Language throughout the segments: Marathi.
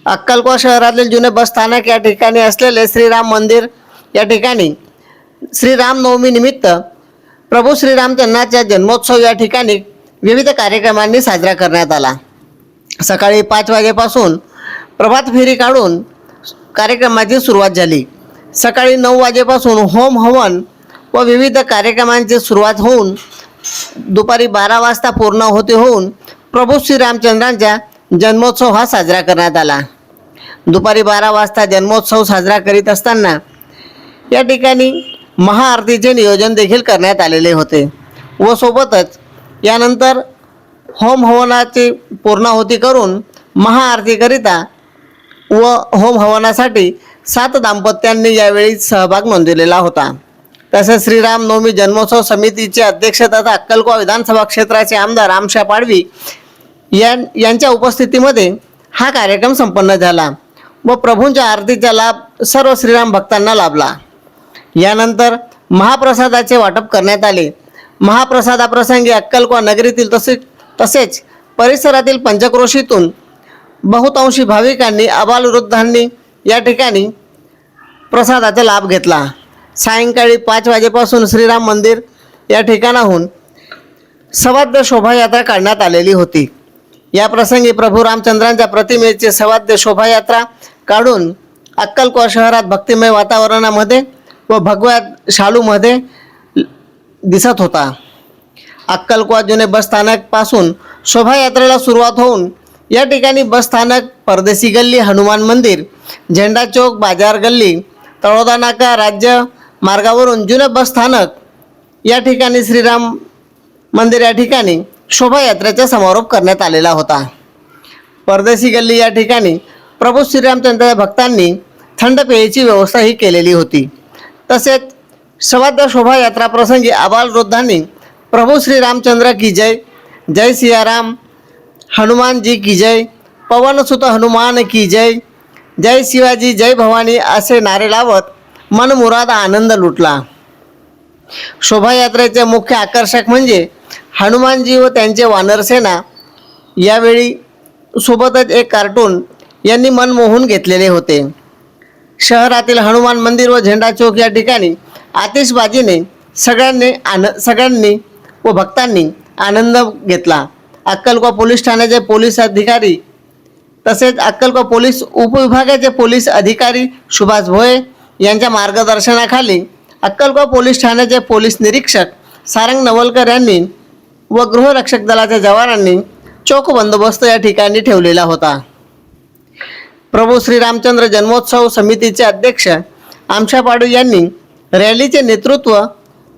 अक्कलकोवा शहरातील जुने बस स्थानक या ठिकाणी असलेले श्रीराम मंदिर या ठिकाणी श्रीरामनवमी निमित्त प्रभू श्रीरामचंद्राचा जन्मोत्सव या ठिकाणी विविध कार्यक्रमांनी साजरा करण्यात आला। सकाळी 5 वाजेपासून प्रभात फेरी काढून कार्यक्रमाची सुरुवात झाली। सकाळी 9 वाजेपासून होम हवन व विविध कार्यक्रमांची सुरुवात होऊन दुपारी 12 वाजता पूर्ण होऊन प्रभू श्रीरामचंद्रांचा जन्मोत्सव हा साजरा करण्यात आला। दुपारी 12 वाजता जन्मोत्सव साजरा करीत असताना या ठिकाणी महाआरतीचे नियोजन देखील करण्यात आलेले होते व सोबतच यानंतर होम हवनाची पूर्णाहुती करून महाआरतीकरिता व होम हवनासाठी 7 दाम्पत्यांनी यावेळी सहभाग नोंदवलेला होता। तसेच श्रीरामनवमी जन्मोत्सव समितीचे अध्यक्ष तथा अक्कलकोवा विधानसभा क्षेत्राचे आमदार आमशा पाडवी यांच्या उपस्थितीमध्ये हा कार्यक्रम संपन्न झाला व प्रभूंच्या आरतीचा लाभ सर्व श्रीराम भक्तांना लाभला। यानंतर महाप्रसादाचे वाटप करण्यात आले। महाप्रसादाप्रसंगी अक्कलकोवा नगरीतील तसेच परिसरातील पंचक्रोशीतून बहुतांशी भाविकांनी अबालवृद्धांनी या ठिकाणी प्रसादाचा लाभ घेतला। सायंकाळी 5 वाजेपासून श्रीराम मंदिर या ठिकाणाहून सवाद्य शोभायात्रा काढण्यात आलेली होती। या प्रसंगी प्रभू रामचंद्रांच्या प्रतिमेची सवाद्य शोभायात्रा काढून अक्कलकोवा शहरात भक्तिमय वातावरणामध्ये व भगव्या शालूमध्ये दिसत होता। अक्कलकोवा जुने बस स्थानक पासून शोभायात्रेला सुरुवात होऊन या ठिकाणी बस स्थानक, परदेशी गल्ली, हनुमान मंदिर, झेंडा चौक, बाजार गल्ली, तळोदा नाका, राज्य मार्गावरून जुने बस स्थानक या ठिकाणी श्रीराम मंदिर या ठिकाणी शोभायात्रेचा समारोप करण्यात आलेला होता। परदेशी गल्ली या ठिकाणी प्रभू श्रीरामचंद्र भक्तांनी थंड पेयची व्यवस्थाही केलेली होती। तसेच सवाद्य शोभायात्रा प्रसंगी आबालवृद्धांनी प्रभू श्रीरामचंद्र की जय, जय सियाराम, हनुमान जी की जय, पवनसुत हनुमान की जय, जय शिवाजी, जय भवानी असे नारे लावत मनमुराद आनंद लुटला। शोभायात्रेचे मुख्य आकर्षक म्हणजे हनुमानजी व त्यांचे वानरसेना। यावेळी सोबतच एक कार्टून यांनी मन मोहून घेतलेले होते। शहरातील हनुमान मंदिर व झेंडा चौक या ठिकाणी आतिषबाजीने सगळ्यांनी व भक्तांनी आनंद घेतला। अक्कलकोवा पोलीस ठाण्याचे पोलीस अधिकारी तसेच अक्कलकोवा पोलीस उपविभागाचे पोलीस अधिकारी सुभाष भोये यांच्या मार्गदर्शनाखाली अक्कलकोवा पोलीस ठाण्याचे पोलीस निरीक्षक सारंग नवलकर यांनी व गृहरक्षक दलाच्या जवानांनी चोख बंदोबस्त या ठिकाणी ठेवलेला होता। प्रभू श्रीरामचंद्र जन्मोत्सव समितीचे अध्यक्ष आमशा पाडवी यांनी रॅलीचे नेतृत्व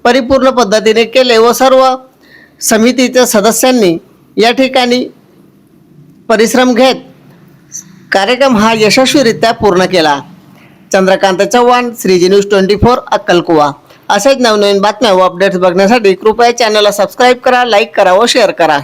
परिपूर्ण पद्धतीने केले व सर्व समितीच्या सदस्यांनी या ठिकाणी परिश्रम घेत कार्यक्रम हा यशस्वीरित्या पूर्ण केला। चंद्रकांत चव्हाण, श्रीजी न्यूज 24 अक्कलकोवा। असेच नवनवीन बातम्या व अपडेट्स बघण्यासाठी कृपया चॅनलला सबस्क्राईब करा, लाईक करा व शेअर करा।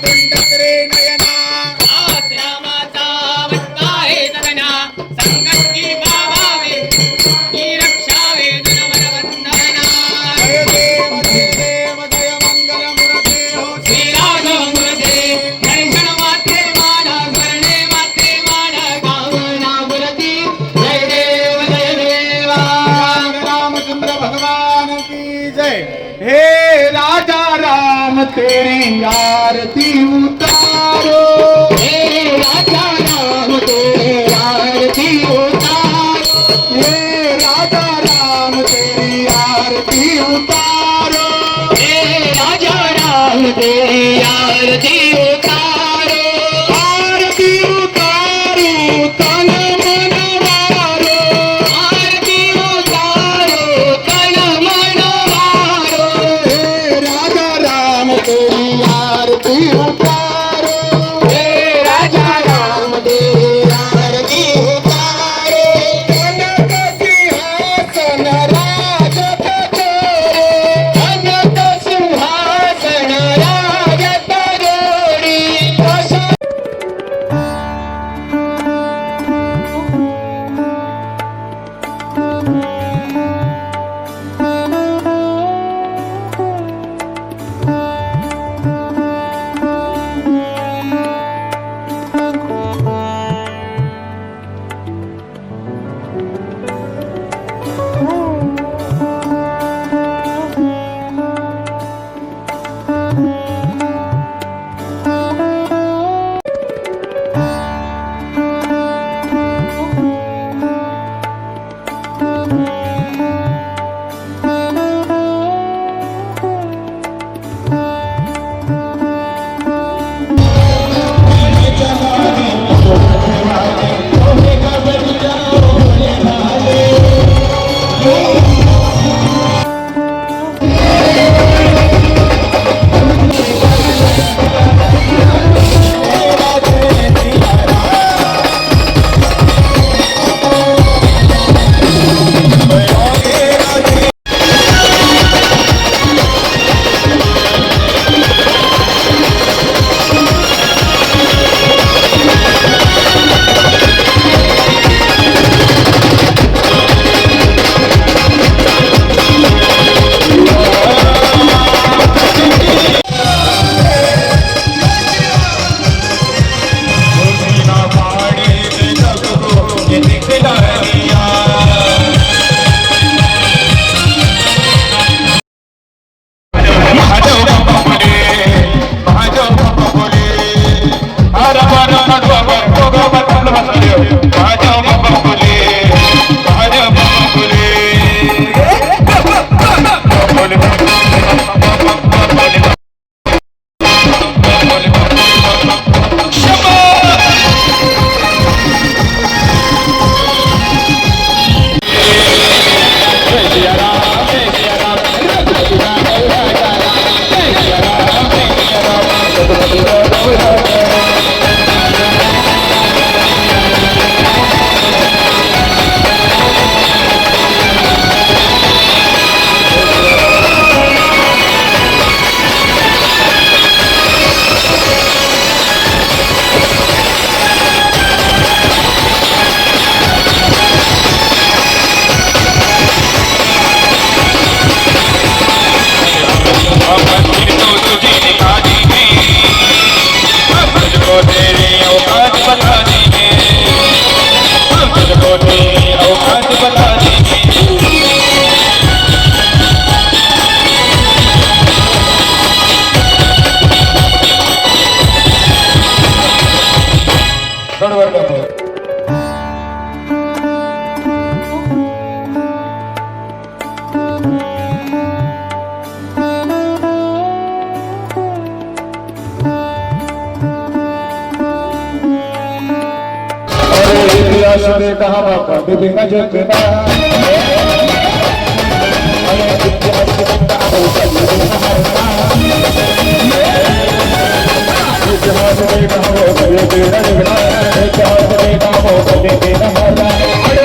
तोंडकरे नयना दास रामाचा वट्टा हे जगना संकटी गावावे की रक्षावे जनवर वंदना जय देव जय देव जय मंगल मूर्ते हो श्रीराज मूर्ते दर्शन मात्रे माना स्मरणे मात्रे माना गावना मूर्ती जय देव जय देवा रामचंद्र भगवान की जय हे राजा राम तेरी आरती उतारो हे राजा राम तेरी आरती उतारो हे राजा राम तेरी आरती उतारो हे राजा राम तेरी आरती उतारो आरती उतारो तन मन वारो आरती उतारो तन मन वारो हे राजा राम तेरी आरती उतारो हे राजा राम तेरी आरती उतारो कनक सिंहासन राजत चोरे अनंत सिंहासन राजत जोडी इतिहास में कहा बाबा विभिन्न जगना इतिहास में कहा इतिहास में कहा